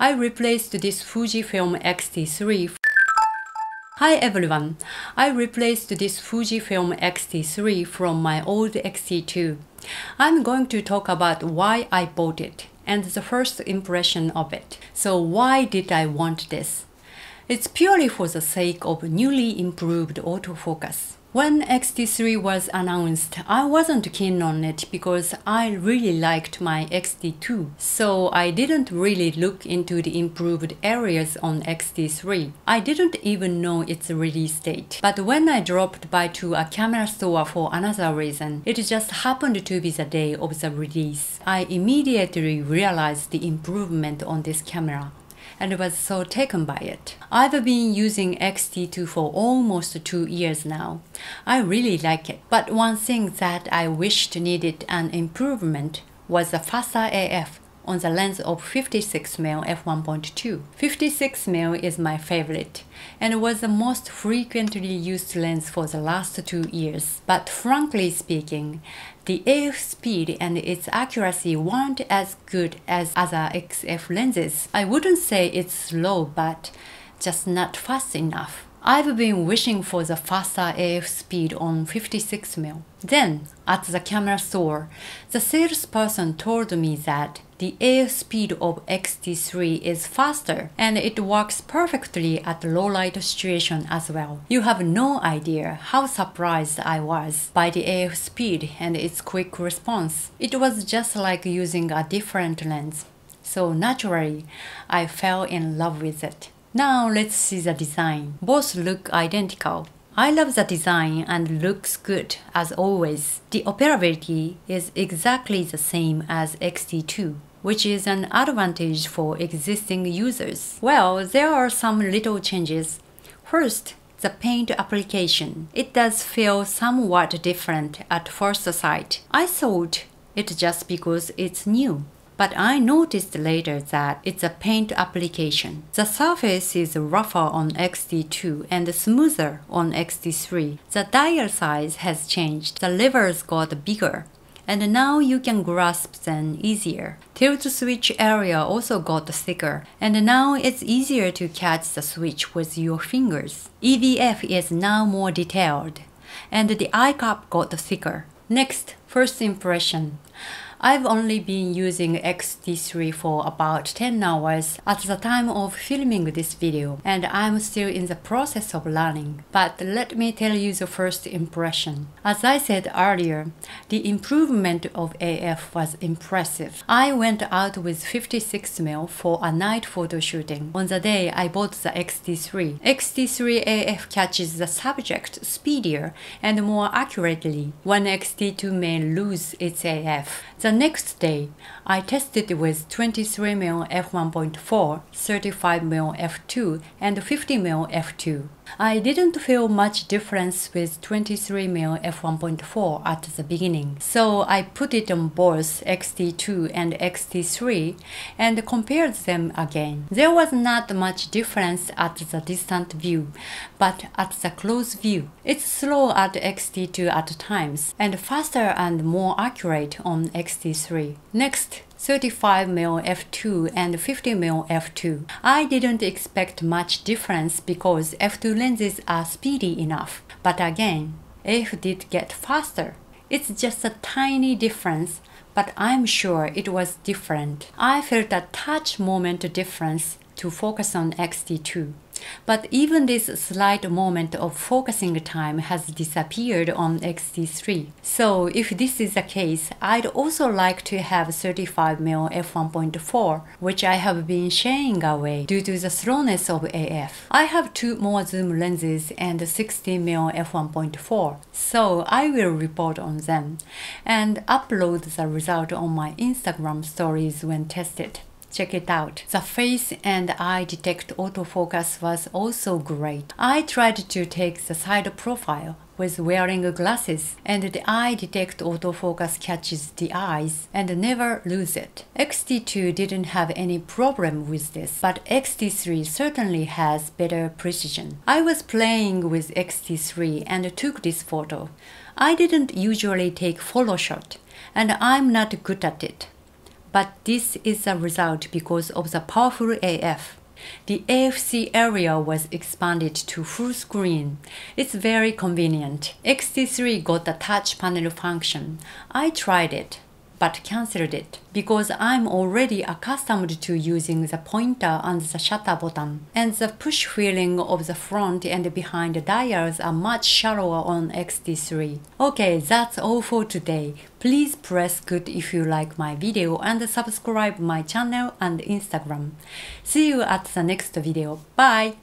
I replaced this FUJIFILM X-T3. Hi everyone, I replaced this FUJIFILM X-T3 from my old X-T2. I'm going to talk about why I bought it and the first impression of it. So why did I want this? It's purely for the sake of newly improved autofocus. When X-T3 was announced, I wasn't keen on it because I really liked my X-T2, so I didn't really look into the improved areas on X-T3. I didn't even know its release date. But when I dropped by to a camera store for another reason, it just happened to be the day of the release. I immediately realized the improvement on this camera and was so taken by it. I've been using X-T2 for almost 2 years now. I really like it, but one thing that I wished needed an improvement was the faster AF on the lens of 56mm f1.2. 56mm is my favorite and was the most frequently used lens for the last 2 years. But frankly speaking, the AF speed and its accuracy weren't as good as other XF lenses. I wouldn't say it's slow, but just not fast enough. I've been wishing for the faster AF speed on 56mm. Then, at the camera store, the salesperson told me that the AF speed of X-T3 is faster and it works perfectly at low light situation as well. You have no idea how surprised I was by the AF speed and its quick response. It was just like using a different lens. So naturally, I fell in love with it. Now let's see the design. Both look identical. I love the design and looks good as always. The operability is exactly the same as X-T2, which is an advantage for existing users. Well, there are some little changes. First, the paint application. It does feel somewhat different at first sight. I thought it just because it's new. But I noticed later that it's a paint application. The surface is rougher on X-T2 and smoother on X-T3. The dial size has changed. The levers got bigger, and now you can grasp them easier. Tilt switch area also got thicker, and now it's easier to catch the switch with your fingers. EVF is now more detailed, and the eye cap got thicker. Next, first impression. I've only been using X-T3 for about 10 hours at the time of filming this video, and I'm still in the process of learning. But let me tell you the first impression. As I said earlier, the improvement of AF was impressive. I went out with 56mm for a night photo shooting on the day I bought the X-T3. X-T3 AF catches the subject speedier and more accurately when X-T2 may lose its AF. The next day, I tested with 23mm f1.4, 35mm f2, and 50mm f2. I didn't feel much difference with 23mm f1.4 at the beginning, so I put it on both X-T2 and X-T3 and compared them again. There was not much difference at the distant view, but at the close view, it's slow at X-T2 at times and faster and more accurate on X-T3. Next, 35mm f2 and 50mm f2. I didn't expect much difference because f2 lenses are speedy enough, but again, AF did get faster. It's just a tiny difference, but I'm sure it was different. I felt a touch moment difference to focus on X-T2. But even this slight moment of focusing time has disappeared on X-T3. So if this is the case, I'd also like to have 35mm f1.4, which I have been shying away due to the slowness of AF. I have 2 more zoom lenses and 60mm f1.4, so I will report on them and upload the result on my Instagram stories when tested. Check it out. The face and eye detect autofocus was also great. I tried to take the side profile with wearing glasses, and the eye detect autofocus catches the eyes and never lose it. X-T2 didn't have any problem with this, but X-T3 certainly has better precision. I was playing with X-T3 and took this photo. I didn't usually take photo shot, and I'm not good at it. but this is a result because of the powerful AF. The AFC area was expanded to full screen. It's very convenient. X-T3 got the touch panel function. I tried it, but cancelled it because I'm already accustomed to using the pointer and the shutter button, and the push feeling of the front and behind the dials are much shallower on X-T3. Okay, that's all for today. Please press good if you like my video and subscribe my channel and Instagram. See you at the next video. Bye!